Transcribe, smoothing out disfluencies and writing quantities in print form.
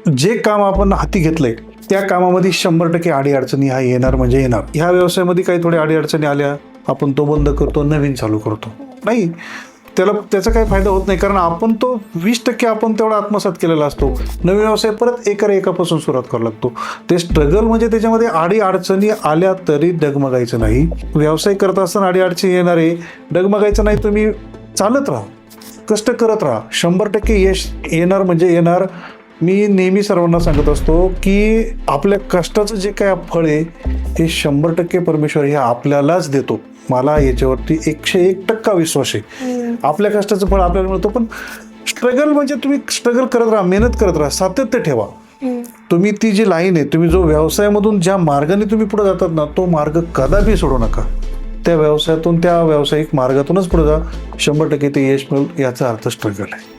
जे काम आपण हाती घेतलंय त्या कामामध्ये 100% अडीअडचणी ह्या येणार म्हणजे येणार. ह्या व्यवसायामध्ये काही थोड्या अडीअडचणी आल्या, आपण तो बंद करतो, नवीन चालू करतो, नाही त्याचा काही फायदा होत नाही, कारण आपण तो 20% आपण तेवढा आत्मसात केलेला असतो. नवीन व्यवसाय परत एकापासून सुरुवात करावं लागतो. ते स्ट्रगल म्हणजे त्याच्यामध्ये अडीअडचणी आल्या तरी डगमगायचं नाही. व्यवसाय करत असताना अडीअडचणी येणार आहे, डगमगायचं नाही. तुम्ही चालत राहा, कष्ट करत राहा, 100% यश येणार म्हणजे येणार. मी नेहमी सर्वांना सांगत असतो की आपल्या कष्टाचं जे काय फळ आहे हे 100% परमेश्वर हे आपल्यालाच देतो. मला याच्यावरती 101% विश्वास आहे. आपल्या कष्टाचं फळ आपल्याला मिळतं, पण स्ट्रगल म्हणजे तुम्ही स्ट्रगल करत राहा, मेहनत करत राहा, सातत्य ठेवा. तुम्ही ती जी लाईन आहे, तुम्ही जो व्यवसायामधून ज्या मार्गाने तुम्ही पुढे जातात ना, तो मार्ग कदापि सोडू नका. त्या व्यवसायातून, त्या व्यावसायिक मार्गातूनच पुढे जा. 100% ते यश मिळेल, याचा अर्थ स्ट्रगल आहे.